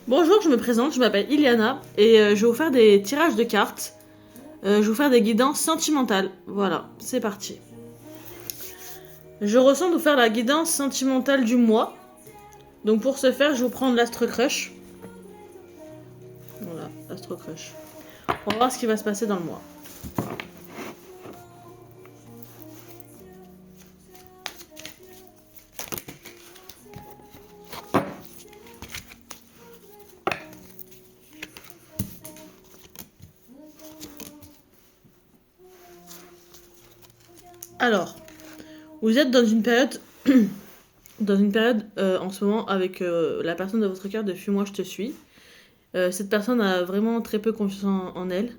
Bonjour, je me présente, je m'appelle Iliana et je vais vous faire des tirages de cartes. Je vais vous faire des guidances sentimentales. Voilà, c'est parti. Je ressens de vous faire la guidance sentimentale du mois. Donc pour ce faire, je vais vous prendre l'Astre Crush. Voilà, l'Astre Crush. On va voir ce qui va se passer dans le mois. Alors, vous êtes dans une période, en ce moment avec la personne de votre cœur de Fuis-moi, je te suis. Cette personne a vraiment très peu confiance en elle.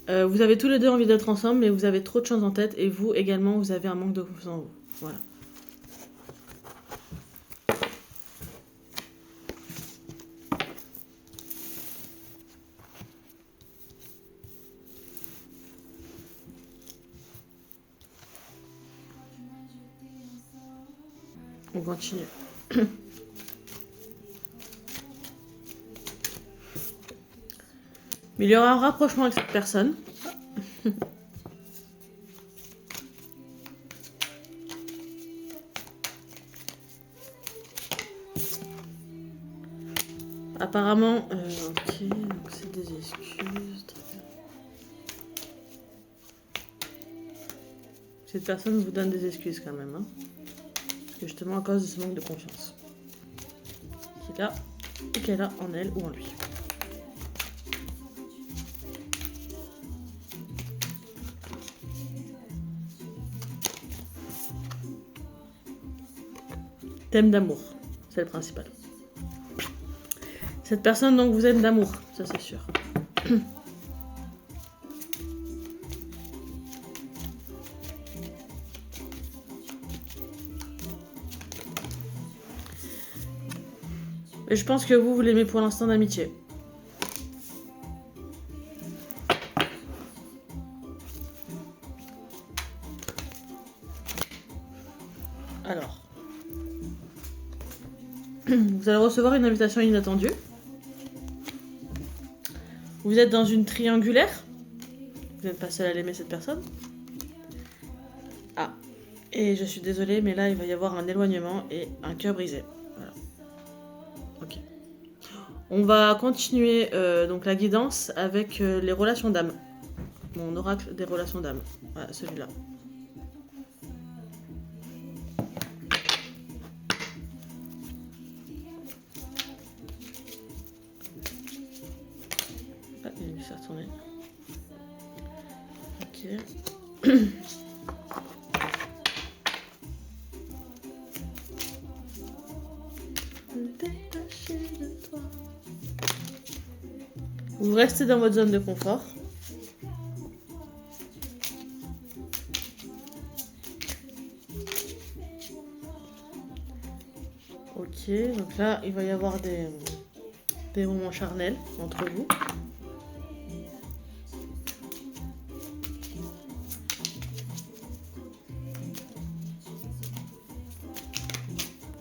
Vous avez tous les deux envie d'être ensemble, mais vous avez trop de choses en tête et vous également, vous avez un manque de confiance en vous. Voilà. On continue. Mais il y aura un rapprochement avec cette personne. Apparemment, ok, donc c'est des excuses. Cette personne vous donne des excuses quand même, hein. Parce que justement à cause de ce manque de confiance qu'elle a en elle ou en lui. Thème d'amour, c'est le principal. Cette personne donc vous aime d'amour, ça c'est sûr. Et je pense que vous l'aimez pour l'instant d'amitié. Alors. Vous allez recevoir une invitation inattendue. Vous êtes dans une triangulaire. Vous n'êtes pas seul à l'aimer, cette personne. Ah. Et je suis désolée, mais là, il va y avoir un éloignement et un cœur brisé. Voilà. Ok. On va continuer donc la guidance avec les relations d'âme. Mon oracle des relations d'âme. Voilà, celui-là. Ah, il s'est retourné. Ok. Vous restez dans votre zone de confort. Ok, donc là, il va y avoir des moments charnels entre vous.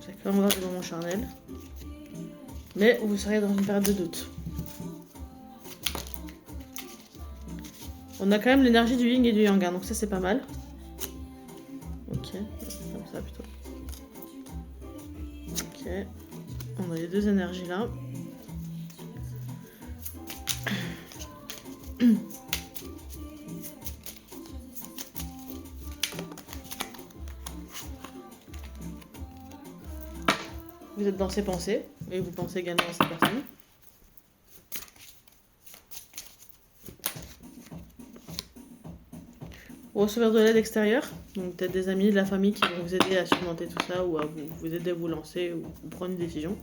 Chacun va avoir des moments charnels. Mais vous serez dans une période de doute. On a quand même l'énergie du yin et du yang, hein, donc ça c'est pas mal. Ok, comme ça plutôt. Ok, on a les deux énergies là. Vous êtes dans ses pensées, et vous pensez également à cette personne. Vous recevez de l'aide extérieure, donc peut-être des amis, de la famille qui vont vous aider à surmonter tout ça, ou à vous aider à vous lancer, ou prendre une décision.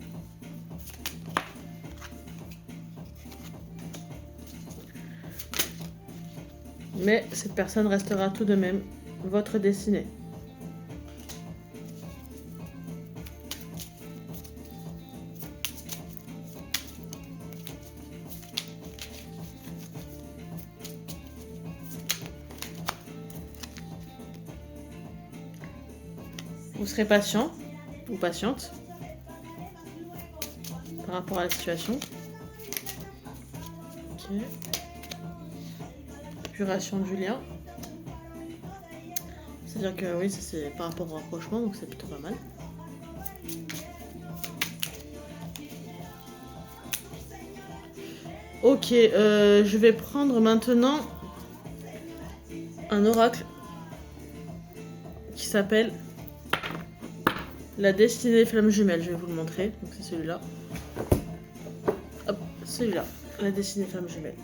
Mais cette personne restera tout de même votre destinée. Vous serez patient ou patiente par rapport à la situation. Ok. Épuration du lien. C'est-à-dire que oui, ça c'est par rapport au rapprochement, donc c'est plutôt pas mal. Ok, je vais prendre maintenant un oracle qui s'appelle la destinée des flammes jumelles. Je vais vous le montrer. Donc c'est celui-là. Hop, celui-là. La destinée des flammes jumelles.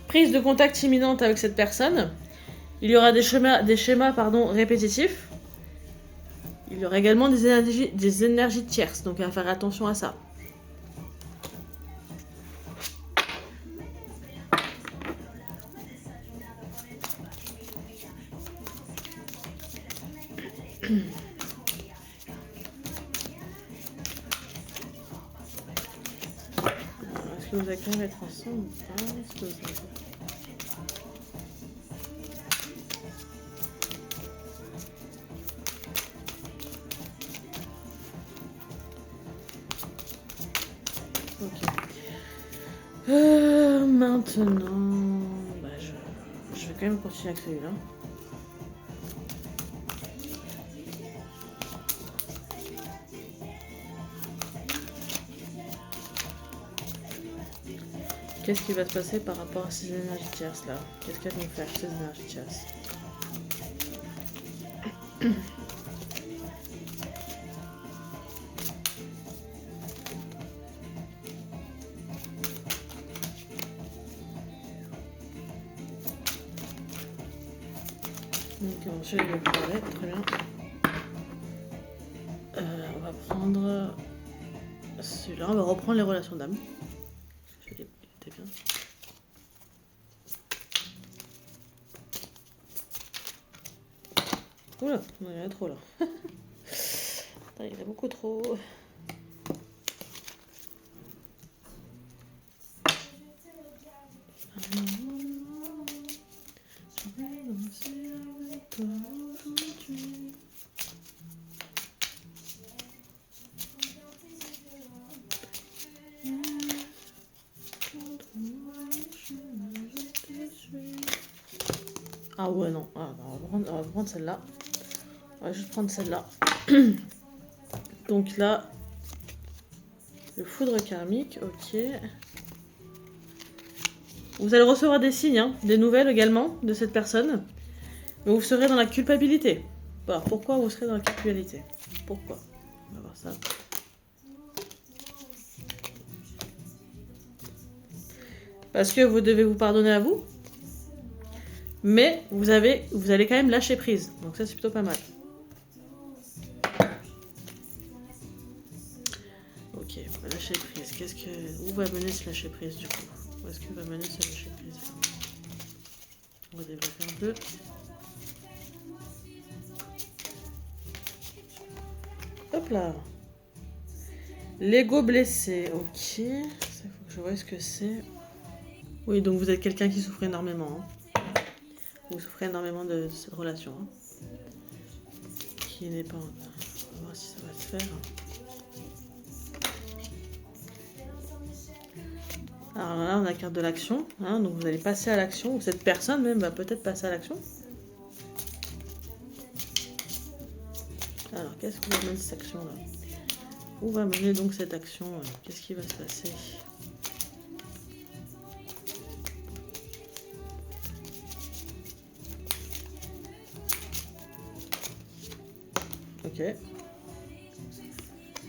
Prise de contact imminente avec cette personne. Il y aura des schémas répétitifs. Il y aura également des énergies tierces, donc à faire attention à ça. Est-ce que vous allez quand même être ensemble ou pas? Est-ce que vous allez... Ok. Maintenant, bah, je vais quand même continuer avec celui-là. Qu'est-ce qui va se passer par rapport à ces énergies tierces là? Qu'est-ce qu'elles vont faire ces énergies tierces? Donc ensuite je vais parler, très bien. On va prendre celui-là, on va reprendre les relations d'âme. C'était bien. Oula, il y en a trop là. Il y en a beaucoup trop. Ah ouais, non. Ah, on va prendre celle-là. On va juste prendre celle-là. Donc là, le foudre karmique, ok. Vous allez recevoir des signes, hein, des nouvelles également de cette personne. Mais vous serez dans la culpabilité. Alors, pourquoi vous serez dans la culpabilité? Pourquoi? On va voir ça. Parce que vous devez vous pardonner à vous. Mais vous allez quand même lâcher prise. Donc ça, c'est plutôt pas mal. Ok, lâcher prise. Où va mener ce lâcher prise du coup? Où est-ce que va mener ce lâcher prise? On va développer un peu. Hop là. L'ego blessé. Ok. Ça, faut que je vois ce que c'est. Oui, donc vous êtes quelqu'un qui souffre énormément. Hein. Vous souffrez énormément de cette relation. Hein. Qui n'est pas... On va voir si ça va se faire. Alors là, on a la carte de l'action. Hein, donc vous allez passer à l'action. Ou cette personne même va peut-être passer à l'action. Alors, qu'est-ce que va mener cette action-là? Où va mener donc cette action? Qu'est-ce qui va se passer? Ok.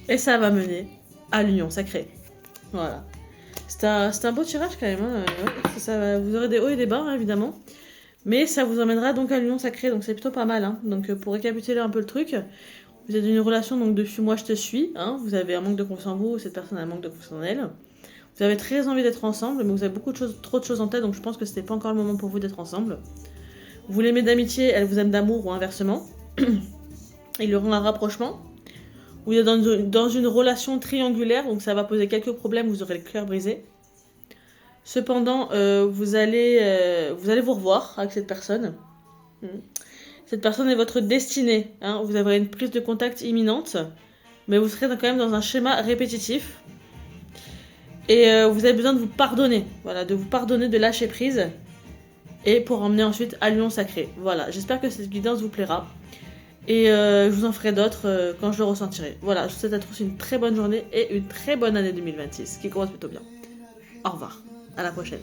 Et ça va mener à l'union sacrée. Voilà. C'est un beau tirage quand même. Hein. Vous aurez des hauts et des bas, hein, évidemment. Mais ça vous emmènera donc à l'union sacrée. Donc c'est plutôt pas mal. Hein. Donc pour récapituler un peu le truc, vous êtes dans une relation donc de suis-moi, je te suis. Hein. Vous avez un manque de confiance en vous, cette personne a un manque de confiance en elle. Vous avez très envie d'être ensemble, mais vous avez trop de choses en tête. Donc je pense que c'était pas encore le moment pour vous d'être ensemble. Vous l'aimez d'amitié, elle vous aime d'amour ou inversement. Il y aura un rapprochement. Vous êtes dans une relation triangulaire, donc ça va poser quelques problèmes, vous aurez le cœur brisé. Cependant, vous allez vous revoir avec cette personne. Cette personne est votre destinée. Hein. Vous aurez une prise de contact imminente, mais vous serez quand même dans un schéma répétitif. Et vous avez besoin de vous pardonner. Voilà, de vous pardonner, de lâcher prise. Et pour emmener ensuite à l'union sacrée. Voilà, j'espère que cette guidance vous plaira. Et je vous en ferai d'autres quand je le ressentirai. Voilà, je vous souhaite à tous une très bonne journée et une très bonne année 2026, qui commence plutôt bien. Au revoir, à la prochaine.